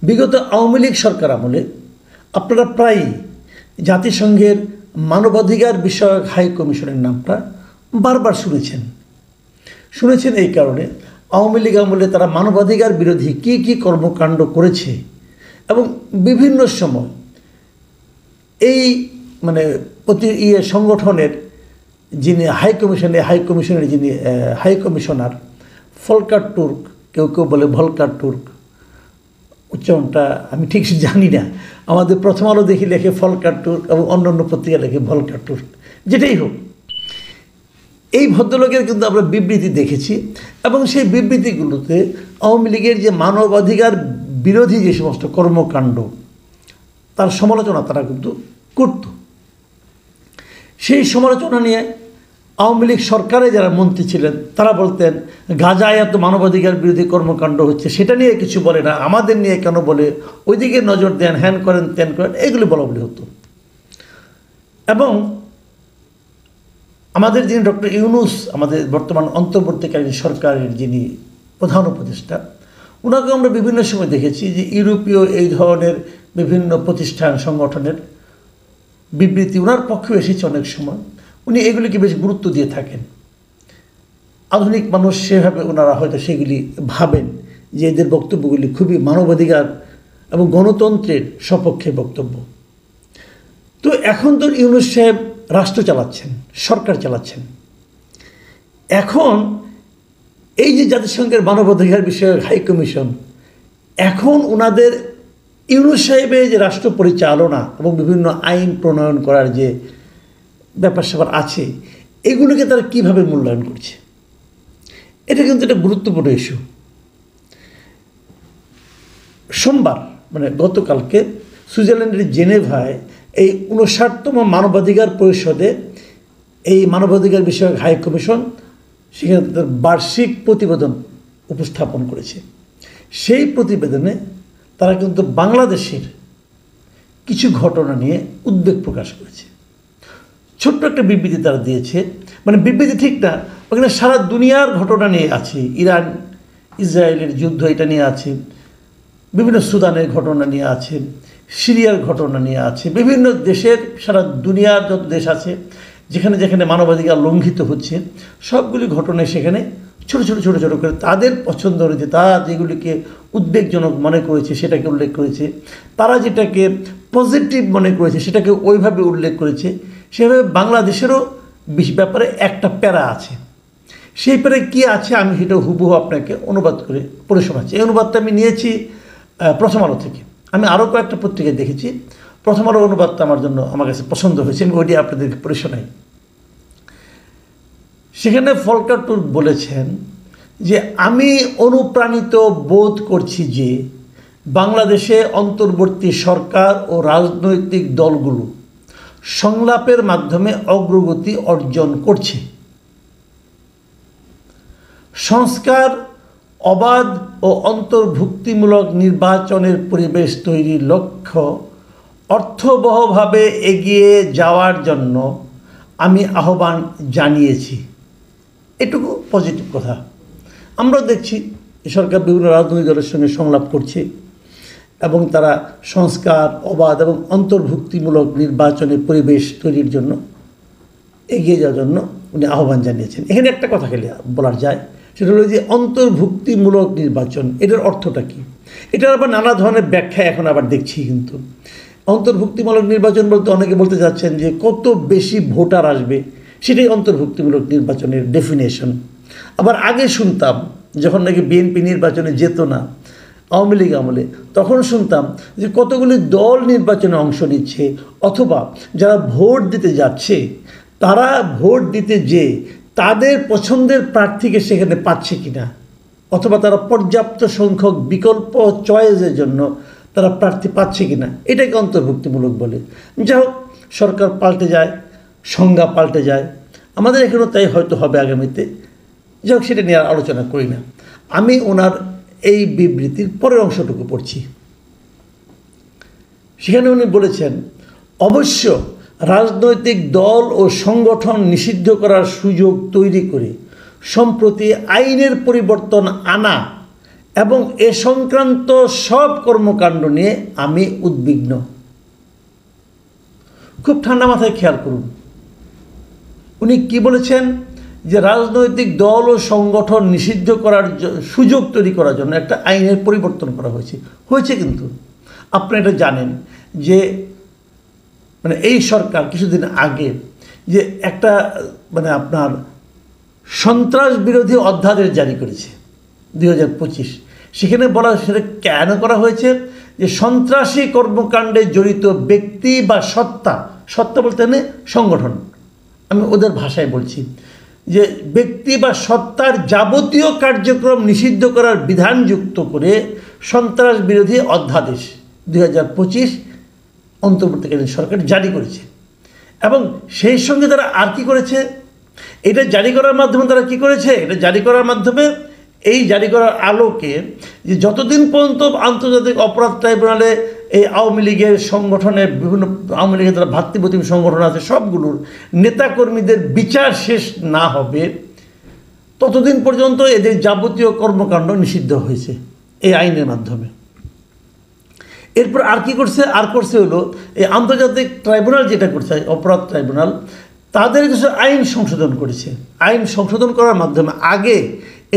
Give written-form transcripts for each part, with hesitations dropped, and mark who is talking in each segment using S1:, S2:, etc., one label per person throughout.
S1: বিগত আওয়ামী লীগ সরকার আমলে আপনারা প্রায়ই জাতিসংঘের মানবাধিকার বিষয়ক হাই কমিশনের নামটা বারবার শুনেছেন এই কারণে আওয়ামী লীগ আমলে তারা মানবাধিকার বিরোধী কী কর্মকাণ্ড করেছে এবং বিভিন্ন সময় এই সংগঠনের যিনি হাই কমিশনের যিনি হাই কমিশনার ফলকার তুর্ক, কেউ বলে ভলকার তুর্ক, উচ্চারণটা আমি ঠিক জানি না। আমাদের প্রথম আলো দেখি লেখে ফলকার তুর্ক এবং অন্যান্য পত্রিকা লেখে ভলকার তুর্ক। যেটাই হোক, এই ভদ্রলোকের কিন্তু আমরা বিবৃতি দেখেছি এবং সেই বিবৃতিগুলোতে আওয়ামী লীগের যে মানবাধিকার বিরোধী যে সমস্ত কর্মকাণ্ড তার সমালোচনা তারা কিন্তু করত। সেই সমালোচনা নিয়ে আওয়ামী লীগ সরকারে যারা মন্ত্রী ছিলেন তারা বলতেন গাজায় এত মানবাধিকার বিরোধী কর্মকাণ্ড হচ্ছে, সেটা নিয়ে কিছু বলে না, আমাদের নিয়ে কেন বলে, ওইদিকে নজর দেন, হ্যান করেন ত্যান করেন, এগুলি বলা হতো। এবং আমাদের যিনি ডক্টর ইউনূস, আমাদের বর্তমান অন্তর্বর্তীকালীন সরকারের যিনি প্রধান উপদেষ্টা, ওনাকে আমরা বিভিন্ন সময় দেখেছি যে ইউরোপীয় এই ধরনের বিভিন্ন প্রতিষ্ঠান সংগঠনের বিবৃতি ওনার পক্ষেও এসেছে অনেক সময়। উনি এগুলিকে বেশ গুরুত্ব দিয়ে থাকেন। আধুনিক মানুষ সেভাবে ওনারা হয়তো সেগুলি ভাবেন যে এদের বক্তব্যগুলি খুবই মানবাধিকার এবং গণতন্ত্রের সপক্ষে বক্তব্য। তো এখন তো ইউনূস সাহেব রাষ্ট্র চালাচ্ছেন, সরকার চালাচ্ছেন। এখন এই যে জাতিসংঘের মানবাধিকার বিষয়ক হাই কমিশন, এখন ওনাদের ইউনূস সাহেবের যে রাষ্ট্র পরিচালনা এবং বিভিন্ন আইন প্রণয়ন করার যে ব্যাপার স্যাপার আছে, এগুলোকে তারা কীভাবে মূল্যায়ন করছে, এটা কিন্তু একটা গুরুত্বপূর্ণ ইস্যু। সোমবার গতকালকে সুইজারল্যান্ডের জেনেভায় এই 59তম মানবাধিকার পরিষদে এই মানবাধিকার বিষয়ক হাই কমিশন সেখানে তাদের বার্ষিক প্রতিবেদন উপস্থাপন করেছে। সেই প্রতিবেদনে তারা কিন্তু বাংলাদেশের কিছু ঘটনা নিয়ে উদ্বেগ প্রকাশ করেছে। ছোট্ট একটা বিবৃতি তারা দিয়েছে, বিবৃতি ঠিক না, ওখানে সারা দুনিয়ার ঘটনা নিয়ে আছে, ইরান ইসরায়েলের যুদ্ধ এটা নিয়ে আছে, বিভিন্ন সুদানের ঘটনা নিয়ে আছে, সিরিয়ার ঘটনা নিয়ে আছে, বিভিন্ন দেশের সারা দুনিয়ার যত দেশ আছে যেখানে যেখানে মানবাধিকার লঙ্ঘিত হচ্ছে সবগুলি ঘটনায় সেখানে ছোট ছোট করে তাদের পছন্দ হয়েছে, তারা যেগুলিকে উদ্বেগজনক মনে করেছে সেটাকে উল্লেখ করেছে, তারা যেটাকে পজিটিভ মনে করেছে সেটাকে ওইভাবে উল্লেখ করেছে। সেভাবে বাংলাদেশেরও ব্যাপারে একটা প্যারা আছে। সেই প্যারায় কী আছে আমি সেটা হুবহু আপনাকে অনুবাদ করে পড়ে শোনাচ্ছি। এই অনুবাদটা আমি নিয়েছি প্রথম আলো থেকে। আমি আরও কয়েকটা পত্রিকায় দেখেছি, প্রথম আলো অনুবাদটা আমার কাছে পছন্দ হয়েছে, আমি ওইটি আপনাদেরকে পড়ে শোনাই। সেখানে ফলকার তুর্ক বলেছেন যে আমি অনুপ্রাণিত বোধ করছি যে বাংলাদেশে অন্তর্বর্তী সরকার ও রাজনৈতিক দলগুলো সংলাপের মাধ্যমে অগ্রগতি অর্জন করছে। সংস্কার, অবাধ ও অন্তর্ভুক্তিমূলক নির্বাচনের পরিবেশ তৈরির লক্ষ্য অর্থবহভাবে এগিয়ে যাওয়ার জন্য আমি আহ্বান জানিয়েছি। এটুকু পজিটিভ কথা। আমরা দেখছি সরকার বিভিন্ন রাজনৈতিক দলের সঙ্গে সংলাপ করছে এবং তারা সংস্কার, অবাধ এবং অন্তর্ভুক্তিমূলক নির্বাচনের পরিবেশ তৈরির জন্য এগিয়ে যাওয়ার জন্য উনি আহ্বান জানিয়েছেন। এখানে একটা কথা খেলে বলার যায়, সেটা হলো যে অন্তর্ভুক্তিমূলক নির্বাচন, এটার অর্থটা কী? এটার আবার নানা ধরনের ব্যাখ্যা এখন আবার দেখছি। কিন্তু অন্তর্ভুক্তিমূলক নির্বাচন বলতে অনেকে বলতে চাচ্ছেন যে কত বেশি ভোটার আসবে সেটাই অন্তর্ভুক্তিমূলক নির্বাচনের ডেফিনেশন। আবার আগে শুনতাম যখন নাকি বিএনপি নির্বাচনে যেত না আওয়ামী লীগ আমলে, তখন শুনতাম যে কতগুলি দল নির্বাচনে অংশ নিচ্ছে, অথবা যারা ভোট দিতে যাচ্ছে তারা ভোট দিতে যেয়ে তাদের পছন্দের প্রার্থীকে সেখানে পাচ্ছে কিনা, অথবা তারা পর্যাপ্ত সংখ্যক বিকল্প চয়েসের জন্য তারা প্রার্থী পাচ্ছে কিনা, এটাকে অন্তর্ভুক্তিমূলক বলে। যাই হোক, সরকার পাল্টে যায়, সংজ্ঞা পাল্টে যায়, আমাদের এখানেও তাই হয়তো হবে আগামীতে। যাই হোক, সেটা নিয়ে আর আলোচনা করি না। আমি ওনার এই বিবৃতির পরের অংশটুকু পড়ছি। সেখানে উনি বলেছেন, অবশ্য রাজনৈতিক দল ও সংগঠন নিষিদ্ধ করার সুযোগ তৈরি করে সম্প্রতি আইনের পরিবর্তন আনা এবং এ সংক্রান্ত সব কর্মকাণ্ড নিয়ে আমি উদ্বিগ্ন। খুব ঠান্ডা মাথায় খেয়াল করুন, উনি কি বলেছেন যে রাজনৈতিক দল ও সংগঠন নিষিদ্ধ করার সুযোগ তৈরি করার জন্য একটা আইনের পরিবর্তন করা হয়েছে। কিন্তু আপনি এটা জানেন যে মানে এই সরকার কিছুদিন আগে যে একটা মানে আপনার সন্ত্রাস বিরোধী অধ্যাদেশ জারি করেছে 2025। সেখানে বলা সেটা কেন করা হয়েছে যে সন্ত্রাসী কর্মকাণ্ডে জড়িত ব্যক্তি বা সত্তা বলতে নেই সংগঠন, আমি ওদের ভাষায় বলছি, যে ব্যক্তি বা সত্তার যাবতীয় কার্যক্রম নিষিদ্ধ করার বিধান যুক্ত করে সন্ত্রাস বিরোধী অধ্যাদেশ 2025 অন্তর্বর্তীকালীন সরকার জারি করেছে। এবং সেই সঙ্গে তারা আর কি করেছে, এটা জারি করার মাধ্যমে তারা কি করেছে, এটা জারি করার মাধ্যমে এই জারি করার আলোকে যে যতদিন পর্যন্ত আন্তর্জাতিক অপরাধ ট্রাইব্যুনালে এই আওয়ামী লীগের সংগঠনের বিভিন্ন আওয়ামী লীগের যারা ভাতৃপ্রতিম সংগঠন আছে সবগুলোর নেতাকর্মীদের বিচার শেষ না হবে ততদিন পর্যন্ত এদের যাবতীয় কর্মকাণ্ড নিষিদ্ধ হয়েছে এই আইনের মাধ্যমে। এরপর আর কি করছে, হলো এই আন্তর্জাতিক ট্রাইব্যুনাল যেটা করছে অপরাধ ট্রাইব্যুনাল, তাদের কিছু আইন সংশোধন করেছে। আইন সংশোধন করার মাধ্যমে আগে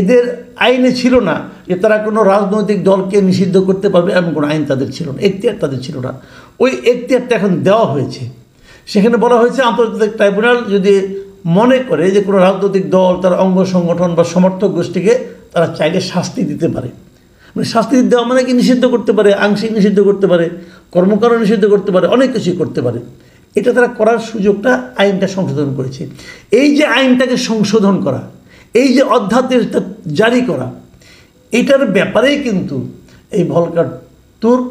S1: এদের আইনে ছিল না যে তারা কোনো রাজনৈতিক দলকে নিষিদ্ধ করতে পারবে, এমন কোনো আইন তাদের ছিল না, এখতিয়ার তাদের ছিল না। ওই এখতিয়ারটা এখন দেওয়া হয়েছে। সেখানে বলা হয়েছে আন্তর্জাতিক ট্রাইব্যুনাল যদি মনে করে যে কোনো রাজনৈতিক দল তার অঙ্গ সংগঠন বা সমর্থক গোষ্ঠীকে তারা চাইলে শাস্তি দিতে পারে। মানে শাস্তি দেওয়া মানে কি নিষিদ্ধ করতে পারে, আংশিক নিষিদ্ধ করতে পারে, কর্মকাণ্ড নিষিদ্ধ করতে পারে, অনেক কিছুই করতে পারে। এটা তারা করার সুযোগটা আইনটা সংশোধন করেছে। এই যে আইনটাকে সংশোধন করা, এই যে অধ্যাদেশটা জারি করা, এটার ব্যাপারেই কিন্তু এই ভলকার তুর্ক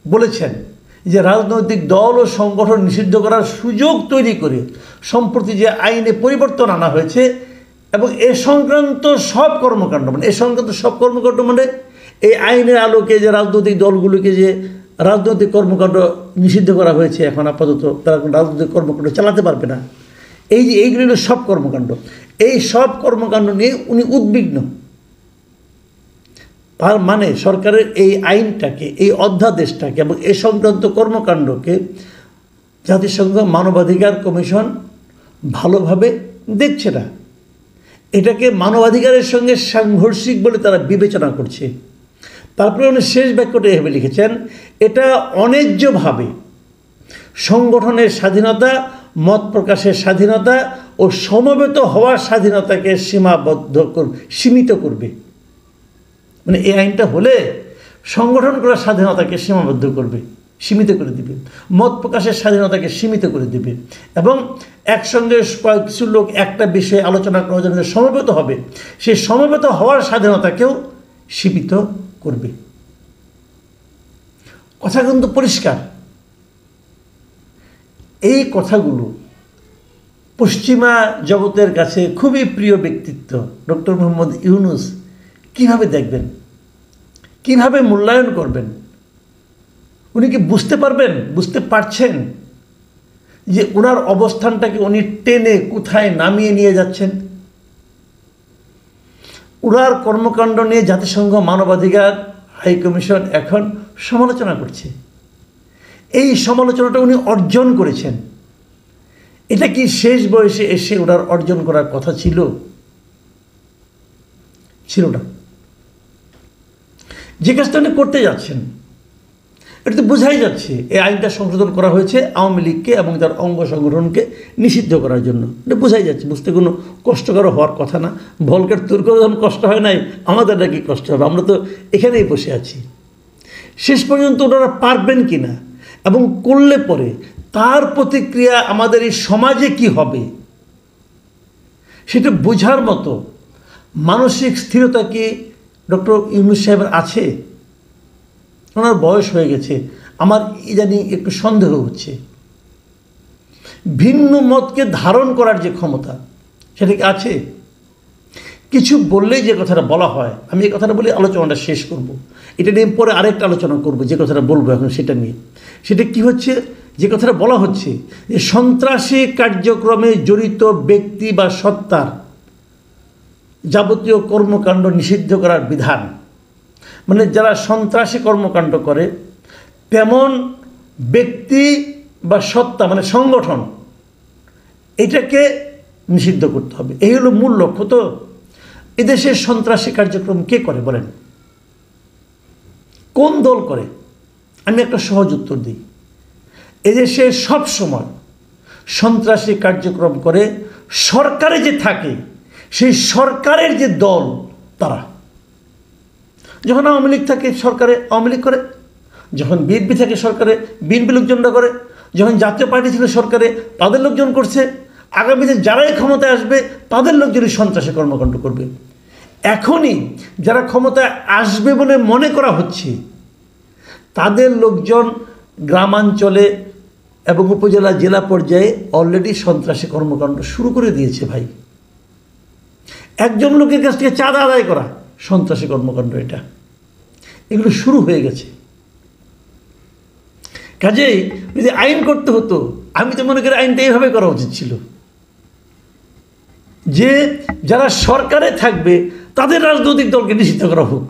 S1: বলেছেন যে রাজনৈতিক দল ও সংগঠন নিষিদ্ধ করার সুযোগ তৈরি করে সম্প্রতি যে আইনে পরিবর্তন আনা হয়েছে এবং এ সংক্রান্ত সব কর্মকাণ্ড মানে এই আইনের আলোকে যে রাজনৈতিক দলগুলোকে যে রাজনৈতিক কর্মকাণ্ড নিষিদ্ধ করা হয়েছে, এখন আপাতত তারা কোনো রাজনৈতিক কর্মকাণ্ড চালাতে পারবে না। এই যে এইগুলো হলো সব কর্মকাণ্ড, এই সব কর্মকাণ্ড নিয়ে উনি উদ্বিগ্ন। তার মানে সরকারের এই আইনটাকে, এই অধ্যাদেশটাকে এবং এ সংক্রান্ত কর্মকাণ্ডকে জাতিসংঘ মানবাধিকার কমিশন ভালোভাবে দেখছে না। এটাকে মানবাধিকারের সঙ্গে সাংঘর্ষিক বলে তারা বিবেচনা করছে। তারপরে উনি শেষ বাক্যটা এভাবে লিখেছেন, এটা অন্যায্যভাবে সংগঠনের স্বাধীনতা, মত প্রকাশের স্বাধীনতা ও সমবেত হওয়ার স্বাধীনতাকে সীমিত করবে। মানে এই আইনটা হলে সংগঠন করার স্বাধীনতাকে সীমিত করে দিবে, মত প্রকাশের স্বাধীনতাকে সীমিত করে দিবে এবং একসঙ্গে কিছু লোক একটা বিষয়ে আলোচনা করার জন্য সমবেত হবে, সেই সমবেত হওয়ার স্বাধীনতাকেও সীমিত করবে। কথা কিন্তু পরিষ্কার। এই কথাগুলো পশ্চিমা জগতের কাছে খুবই প্রিয় ব্যক্তিত্ব ডক্টর মোহাম্মদ ইউনূস কিভাবে দেখবেন, কিভাবে মূল্যায়ন করবেন? উনি কি বুঝতে পারছেন যে ওনার অবস্থানটাকে উনি টেনে কোথায় নামিয়ে নিয়ে যাচ্ছেন? ওনার কর্মকাণ্ড নিয়ে জাতিসংঘ মানবাধিকার হাই কমিশন এখন সমালোচনা করছে। এই সমালোচনাটা উনি অর্জন করেছেন। এটা কি শেষ বয়সে এসে ওনার অর্জন করার কথা ছিল না। যে কাজটা উনি করতে যাচ্ছেন এটা তো বোঝাই যাচ্ছে এই আইনটা সংশোধন করা হয়েছে আওয়ামী লীগকে এবং তার অঙ্গ সংগঠনকে নিষিদ্ধ করার জন্য। এটা বোঝাই যাচ্ছে, বুঝতে কোনো কষ্টকর হওয়ার কথা না। ভলকার তুর্কের যখন কষ্ট হয় নাই, আমাদের নাকি কষ্ট হবে? আমরা তো এখানেই বসে আছি। শেষ পর্যন্ত ওনারা পারবেন কি না এবং করলে পরে তার প্রতিক্রিয়া আমাদের এই সমাজে কি হবে সেটা বোঝার মতো মানসিক স্থিরতা কি ডক্টর ইউনূস সাহেবের আছে? ওনার বয়স হয়ে গেছে, আমার ইদানিং একটু সন্দেহ হচ্ছে। ভিন্ন মতকে ধারণ করার যে ক্ষমতা সেটা কি আছে? কিছু বললেই যে কথাটা বলা হয়, আমি এই কথাটা বলে আলোচনাটা শেষ করব। এটা নিয়ে পরে আরেকটা আলোচনা করব, যে কথাটা বলবো এখন সেটা নিয়ে। সেটা কি হচ্ছে, যে কথাটা বলা হচ্ছে যে সন্ত্রাসী কার্যক্রমে জড়িত ব্যক্তি বা সত্তার যাবতীয় কর্মকাণ্ড নিষিদ্ধ করার বিধান, মানে যারা সন্ত্রাসী কর্মকাণ্ড করে তেমন ব্যক্তি বা সত্তা মানে সংগঠন এটাকে নিষিদ্ধ করতে হবে। এই হলো মূল লক্ষ্য। তো এদেশের সন্ত্রাসী কার্যক্রম কে করে বলেন? কোন দল করে? আমি একটা সহজ উত্তর দিই, এদেশে সব সময় সন্ত্রাসী কার্যক্রম করে সরকারে যে থাকে সেই সরকারের যে দল তারা। যখন আওয়ামী লীগ থাকে সরকারে আওয়ামী লীগ করে, যখন বিএনপি থাকে সরকারে বিএনপি লোকজনরা করে, যখন জাতীয় পার্টি ছিল সরকারে তাদের লোকজন করছে, আগামীতে যারাই ক্ষমতায় আসবে তাদের লোকজনই সন্ত্রাসী কর্মকাণ্ড করবে। এখনই যারা ক্ষমতায় আসবে বলে মনে করা হচ্ছে তাদের লোকজন গ্রামাঞ্চলে এবং উপজেলা জেলা পর্যায়ে অলরেডি সন্ত্রাসী কর্মকাণ্ড শুরু করে দিয়েছে ভাই। একজন লোকের কাছ থেকে চাঁদা আদায় করা সন্ত্রাসী কর্মকাণ্ড, এগুলো শুরু হয়ে গেছে। কাজেই যদি আইন করতে হতো, আমি তো মনে করি আইনটা এইভাবে করা উচিত ছিল যে যারা সরকারে থাকবে তাদের রাজনৈতিক দলকে নিষিদ্ধ করা হোক।